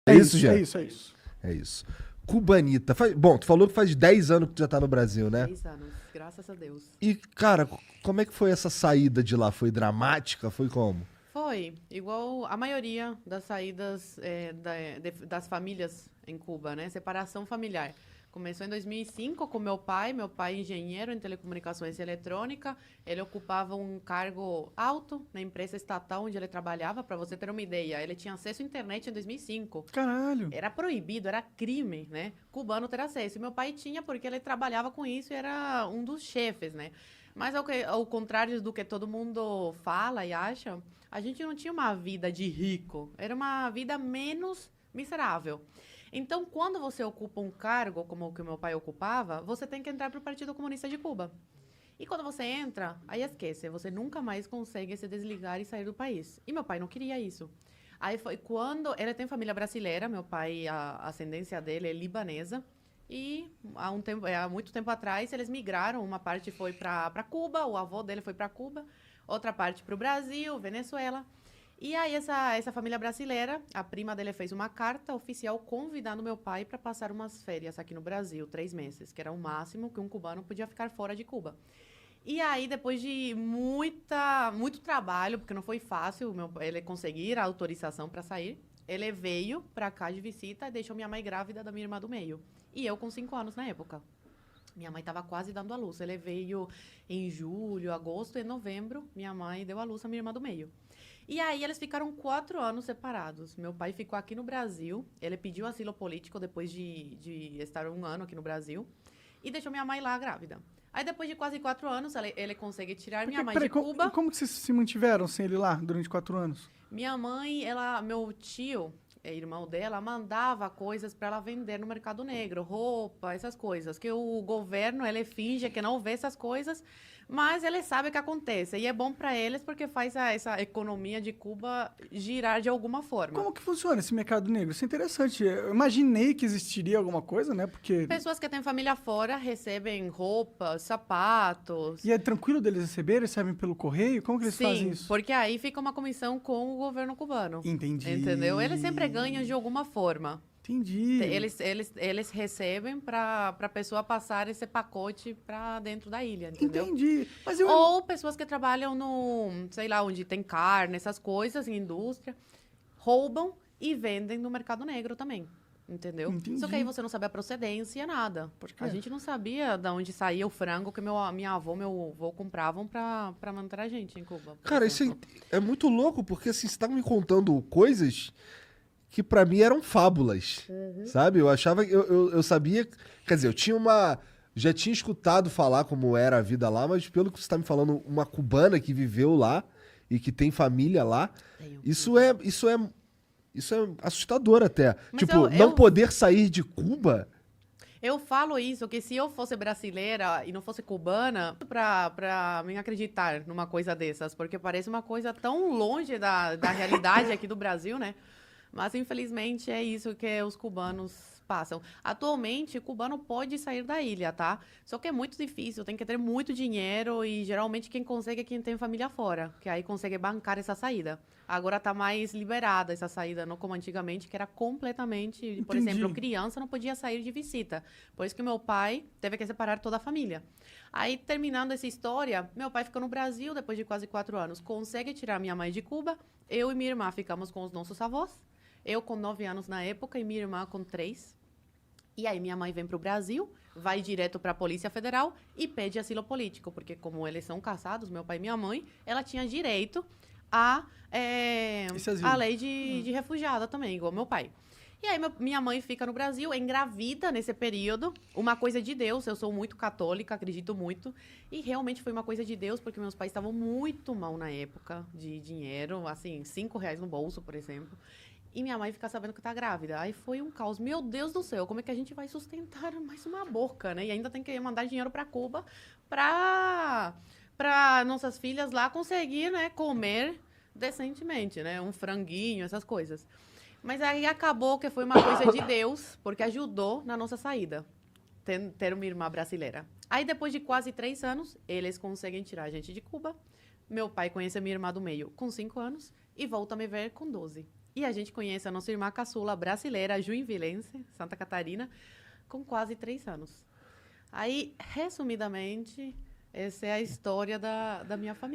É isso, já? É isso, é isso. É isso. Cubanita. Bom, tu falou que faz 10 anos que tu já tá no Brasil, né? 10 anos, graças a Deus. E, cara, como é que foi essa saída de lá? Foi dramática? Foi como? Foi igual a maioria das saídas das famílias em Cuba, né? Separação familiar. Começou em 2005 com meu pai engenheiro em telecomunicações e eletrônica. Ele ocupava um cargo alto na empresa estatal onde ele trabalhava, para você ter uma ideia. Ele tinha acesso à internet em 2005. Caralho. Era proibido, era crime, né? Cubano ter acesso. E meu pai tinha porque ele trabalhava com isso e era um dos chefes, né? Mas ao contrário do que todo mundo fala e acha, a gente não tinha uma vida de rico. Era uma vida menos miserável. Então, quando você ocupa um cargo como o que o meu pai ocupava, você tem que entrar para o Partido Comunista de Cuba. E quando você entra, aí esquece, você nunca mais consegue se desligar e sair do país. E meu pai não queria isso. Aí foi quando ele tem família brasileira, meu pai, a ascendência dele é libanesa. E há muito tempo atrás eles migraram, uma parte foi para Cuba, o avô dele foi para Cuba, outra parte para o Brasil, Venezuela. E aí essa família brasileira, a prima dele fez uma carta oficial convidando meu pai para passar umas férias aqui no Brasil, 3 meses, que era o máximo que um cubano podia ficar fora de Cuba. E aí, depois de muito trabalho, porque não foi fácil ele conseguir a autorização para sair, ele veio para cá de visita e deixou minha mãe grávida da minha irmã do meio. E eu com 5 anos na época. Minha mãe estava quase dando à luz. Ele veio em julho, agosto e novembro. Minha mãe deu à luz a minha irmã do meio. E aí eles ficaram 4 anos separados. Meu pai ficou aqui no Brasil. Ele pediu asilo político depois de estar 1 ano aqui no Brasil. E deixou minha mãe lá grávida. Aí depois de quase 4 anos, ele consegue tirar minha mãe de Cuba. Como que vocês se mantiveram sem ele lá durante 4 anos? Minha mãe, meu tio, irmão dela, mandava coisas para ela vender no mercado negro, roupa, essas coisas. Que o governo, ele finge que não vê essas coisas, mas ele sabe o que acontece. E é bom para eles porque faz essa economia de Cuba girar de alguma forma. Como que funciona esse mercado negro? Isso é interessante. Eu imaginei que existiria alguma coisa, né? Porque... Pessoas que têm família fora recebem roupas, sapatos. E é tranquilo deles receberem? Recebem pelo correio? Como que eles fazem isso? Sim, porque aí fica uma comissão com o governo cubano. Entendi. Entendeu? Eles sempre ganham de alguma forma. Entendi. Eles recebem para a pessoa passar esse pacote para dentro da ilha, entendeu? Entendi. Mas Ou pessoas que trabalham sei lá, onde tem carne, essas coisas, em indústria, roubam e vendem no mercado negro também. Entendeu? Entendi. Só que aí você não sabe a procedência, nada. A gente não sabia de onde saía o frango que minha avó e meu avô compravam para manter a gente em Cuba. Cara, isso é muito louco, porque assim, você tá me contando coisas que pra mim eram fábulas, sabe? Eu achava, eu sabia, quer dizer, já tinha escutado falar como era a vida lá, mas pelo que você tá me falando, uma cubana que viveu lá e que tem família lá, isso é assustador até. Mas tipo, não poder sair de Cuba. Eu falo isso, que se eu fosse brasileira e não fosse cubana, pra me acreditar numa coisa dessas, porque parece uma coisa tão longe da realidade aqui do Brasil, né? Mas, infelizmente, é isso que os cubanos passam. Atualmente, o cubano pode sair da ilha, tá? Só que é muito difícil, tem que ter muito dinheiro e, geralmente, quem consegue é quem tem família fora, que aí consegue bancar essa saída. Agora tá mais liberada essa saída, não como antigamente, que era completamente... Por Entendi. exemplo, criança não podia sair de visita. Por isso que meu pai teve que separar toda a família. Aí, terminando essa história, meu pai ficou no Brasil depois de quase 4 anos. Consegue tirar minha mãe de Cuba. Eu e minha irmã ficamos com os nossos avós. Eu com 9 anos na época e minha irmã com 3. E aí minha mãe vem para o Brasil, vai direto para a Polícia Federal e pede asilo político, porque como eles são casados, meu pai e minha mãe, ela tinha direito a lei de refugiada também, igual meu pai. E aí minha mãe fica no Brasil, engravida nesse período, uma coisa de Deus, eu sou muito católica, acredito muito, e realmente foi uma coisa de Deus, porque meus pais estavam muito mal na época de dinheiro, assim, R$ 5 no bolso, por exemplo. E minha mãe fica sabendo que tá grávida. Aí foi um caos. Meu Deus do céu, como é que a gente vai sustentar mais uma boca, né? E ainda tem que mandar dinheiro para Cuba para nossas filhas lá conseguir, né, comer decentemente, né? Um franguinho, essas coisas. Mas aí acabou que foi uma coisa de Deus, porque ajudou na nossa saída. Ter uma irmã brasileira. Aí depois de quase 3 anos, eles conseguem tirar a gente de Cuba. Meu pai conhece a minha irmã do meio com 5 anos e volta a me ver com 12. E a gente conhece a nossa irmã caçula brasileira, juinvilense, Santa Catarina, com quase 3 anos. Aí, resumidamente, essa é a história da minha família.